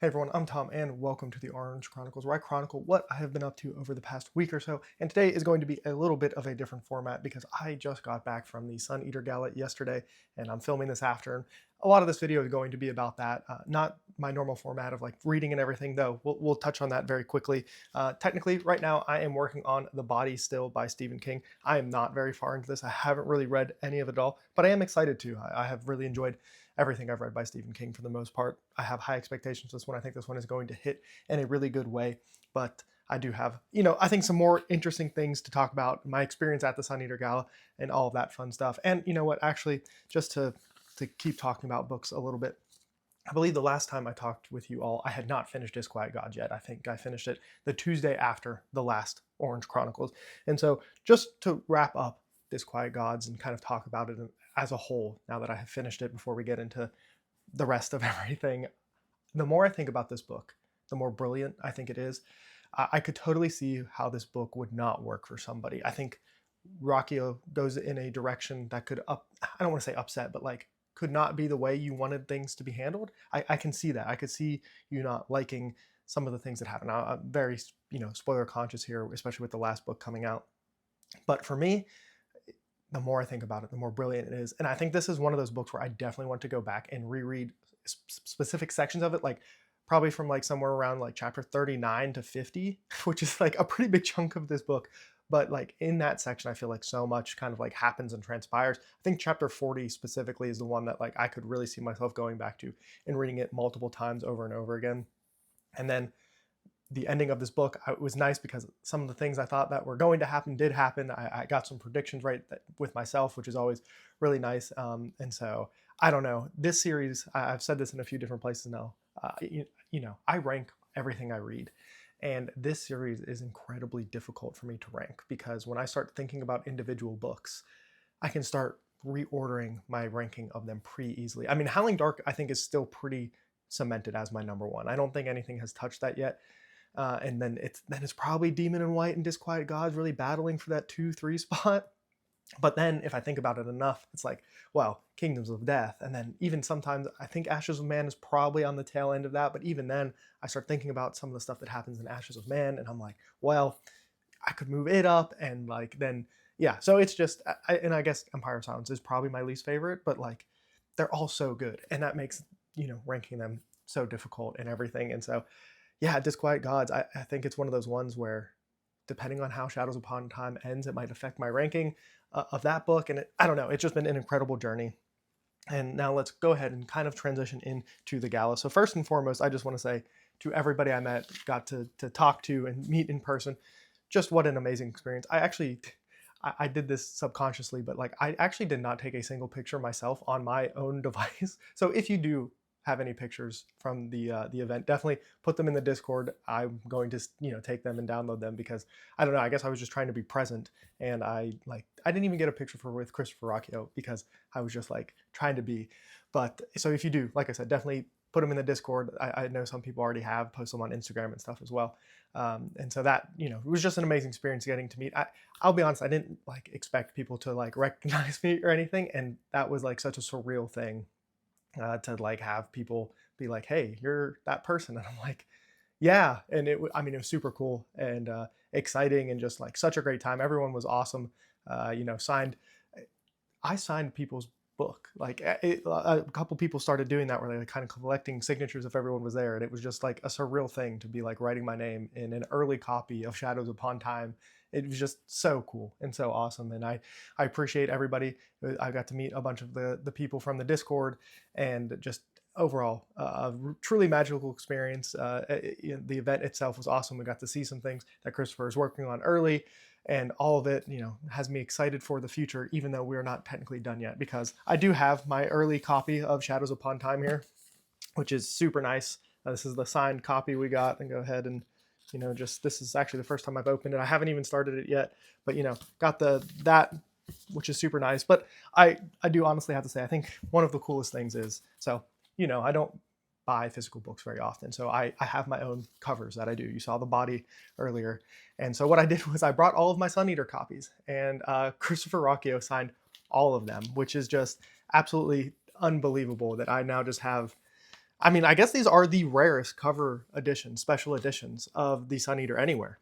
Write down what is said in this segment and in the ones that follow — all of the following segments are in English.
Hey everyone, I'm Tom and welcome to the Orange Chronicles, where I chronicle what I have been up to over the past week or so. And today is going to be a little bit of a different format because I just got back from the Eater Gala yesterday and I'm filming this after. And a lot of this video is going to be about that, not my normal format of like reading and everything, though. We'll touch on that very quickly. Technically, right now I am working on The Body Still by Stephen King. I am not very far into this. I haven't really read any of it all, but I am excited to. I have really enjoyed everything I've read by Stephen King for the most part. I have high expectations for this one. I think this one is going to hit in a really good way, but I do have, I think some more interesting things to talk about, my experience at the Eater Gala and all of that fun stuff. And you know what, actually, just to keep talking about books a little bit, I believe the last time I talked with you all, I had not finished Disquiet God yet. I think I finished it the Tuesday after the last Orange Chronicles. And so just to wrap up Disquiet Gods and kind of talk about it as a whole, now that I have finished it, before we get into the rest of everything, the more I think about this book, the more brilliant I think it is. I could totally see how this book would not work for somebody. I think Rockio goes in a direction that could I don't want to say upset, but like could not be the way you wanted things to be handled. I can see that. I could see you not liking some of the things that happen. Now, I'm very, spoiler conscious here, especially with the last book coming out. But for me, the more I think about it, the more brilliant it is. And I think this is one of those books where I definitely want to go back and reread specific sections of it, like probably from like somewhere around like chapter 39 to 50, which is like a pretty big chunk of this book. But like in that section, I feel like so much kind of like happens and transpires. I think chapter 40 specifically is the one that like I could really see myself going back to and reading it multiple times over and over again. And then the ending of this book, it was nice because some of the things I thought that were going to happen did happen. I got some predictions right with myself, which is always really nice. And so I don't know. This series, I've said this in a few different places now. I rank everything I read. And this series is incredibly difficult for me to rank because when I start thinking about individual books, I can start reordering my ranking of them pretty easily. I mean, Howling Dark, I think, is still pretty cemented as my number one. I don't think anything has touched that yet. And then it's probably Demon in White and Disquiet Gods really battling for that 2-3 spot. But then if I think about it enough, it's like, well, Kingdoms of Death. And then even sometimes I think Ashes of Man is probably on the tail end of that. But even then, I start thinking about some of the stuff that happens in Ashes of Man. And I'm like, well, I could move it up. And like, then, yeah. So it's just, and I guess Empire of Silence is probably my least favorite. But like, they're all so good. And that makes, ranking them so difficult and everything. And so, yeah, Disquiet Gods, I think it's one of those ones where, depending on how Shadows Upon Time ends, it might affect my ranking of that book. And I don't know, it's just been an incredible journey. And now let's go ahead and kind of transition into the gala. So first and foremost, I just want to say to everybody I met, got to talk to and meet in person, just what an amazing experience. I did this subconsciously, but like I actually did not take a single picture myself on my own device. So if you do have any pictures from the event, definitely put them in the Discord. I'm going to take them and download them because I don't know. I guess I was just trying to be present, and I didn't even get a picture with Christopher Rocchio because I was just like trying to be. But so if you do, like I said, definitely put them in the Discord. I know some people already have posted them on Instagram and stuff as well. And so that it was just an amazing experience getting to meet. I'll be honest, I didn't like expect people to like recognize me or anything, and that was like such a surreal thing to like have people be like, "Hey, you're that person," and I'm like, "Yeah." And I mean, it was super cool and exciting, and just like such a great time. Everyone was awesome. Signed. I signed people's book. Like a couple people started doing that, where they were kind of collecting signatures if everyone was there, and it was just like a surreal thing to be like writing my name in an early copy of Shadows Upon Time. It was just so cool and so awesome, and I appreciate everybody. I got to meet a bunch of the people from the Discord, and just overall a truly magical experience. The event itself was awesome. We got to see some things that Christopher is working on early, and all of it, has me excited for the future, even though we're not technically done yet, because I do have my early copy of Shadows Upon Time here, which is super nice. This is the signed copy we got, and go ahead and, this is actually the first time I've opened it. I haven't even started it yet, but, got that, which is super nice. But I do honestly have to say, I think one of the coolest things is, so, I don't buy physical books very often. So I have my own covers that I do. You saw The Body earlier. And so what I did was I brought all of my Sun Eater copies, and Christopher Rocchio signed all of them, which is just absolutely unbelievable that I now just have I mean, I guess these are the rarest cover editions, special editions of the Sun Eater anywhere.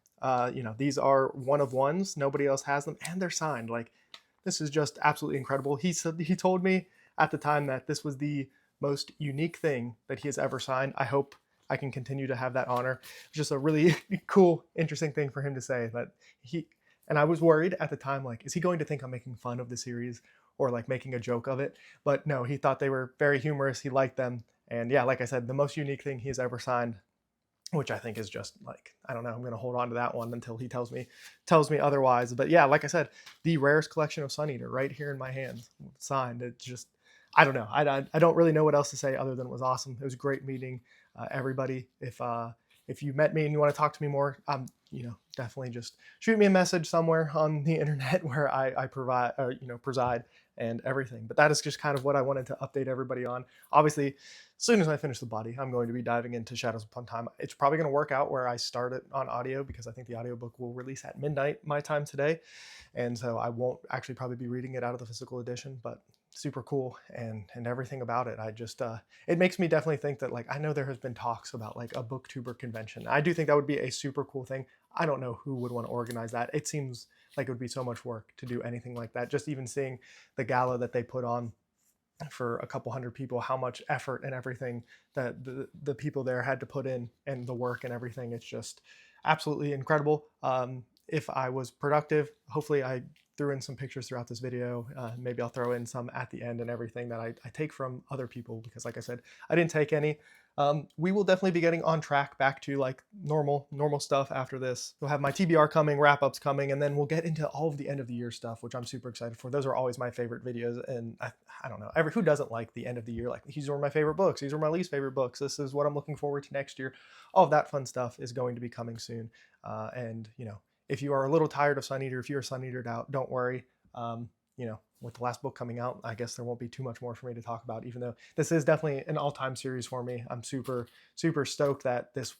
These are one of ones. Nobody else has them, and they're signed. Like, this is just absolutely incredible. He told me at the time that this was the most unique thing that he has ever signed. I hope I can continue to have that honor. It's just a really cool, interesting thing for him to say that he. And I was worried at the time, like, is he going to think I'm making fun of the series or like making a joke of it? But no, he thought they were very humorous. He liked them, and yeah, like I said, the most unique thing he's ever signed, which I think is just like, I don't know, I'm going to hold on to that one until he tells me otherwise. But yeah, like I said, the rarest collection of Sun Eater right here in my hands, signed. It's just, I don't know. I don't really know what else to say other than it was awesome. It was great meeting everybody. If you met me and you want to talk to me more, definitely just shoot me a message somewhere on the internet where I provide, preside and everything. But that is just kind of what I wanted to update everybody on. Obviously, as soon as I finish the body, I'm going to be diving into Shadows Upon Time. It's probably going to work out where I start it on audio because I think the audiobook will release at midnight my time today. And so I won't actually probably be reading it out of the physical edition, but super cool and everything about it. I just it makes me definitely think that, like, I know there has been talks about like a booktuber convention. I do think that would be a super cool thing. I don't know who would want to organize that. It seems like it would be so much work to do anything like that. Just even seeing the gala that they put on for a couple hundred people, how much effort and everything that the people there had to put in, and the work and everything, it's just absolutely incredible. If I was productive, hopefully I threw in some pictures throughout this video. Maybe I'll throw in some at the end and everything that I take from other people, because like I said, I didn't take any. We will definitely be getting on track back to like normal stuff after this. We'll have my TBR coming, wrap-ups coming, and then we'll get into all of the end of the year stuff, which I'm super excited for. Those are always my favorite videos, and I don't know, who doesn't like the end of the year? Like, these are my favorite books, these are my least favorite books, this is what I'm looking forward to next year. All of that fun stuff is going to be coming soon. And if you are a little tired of Sun Eater, if you're Sun Eatered out, don't worry. With the last book coming out, I guess there won't be too much more for me to talk about, even though this is definitely an all-time series for me. I'm super, super stoked that this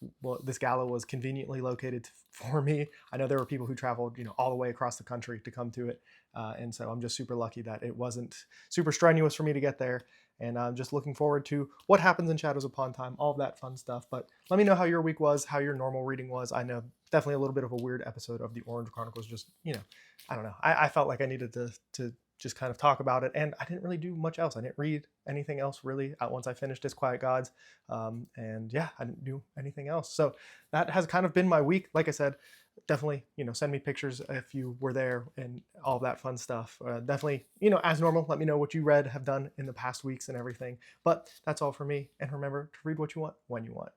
gala was conveniently located for me. I know there were people who traveled, all the way across the country to come to it. And so I'm just super lucky that it wasn't super strenuous for me to get there. And I'm just looking forward to what happens in Shadows Upon Time, all of that fun stuff. But let me know how your week was, how your normal reading was. I know definitely a little bit of a weird episode of the Orange Chronicles. Just, I don't know. I felt like I needed to just kind of talk about it, and I didn't really do much else. I didn't read anything else really once I finished Disquiet Gods. And yeah, I didn't do anything else. So that has kind of been my week. Like I said, definitely, send me pictures if you were there and all that fun stuff. Definitely, as normal, let me know what you have done in the past weeks and everything. But that's all for me. And remember to read what you want when you want.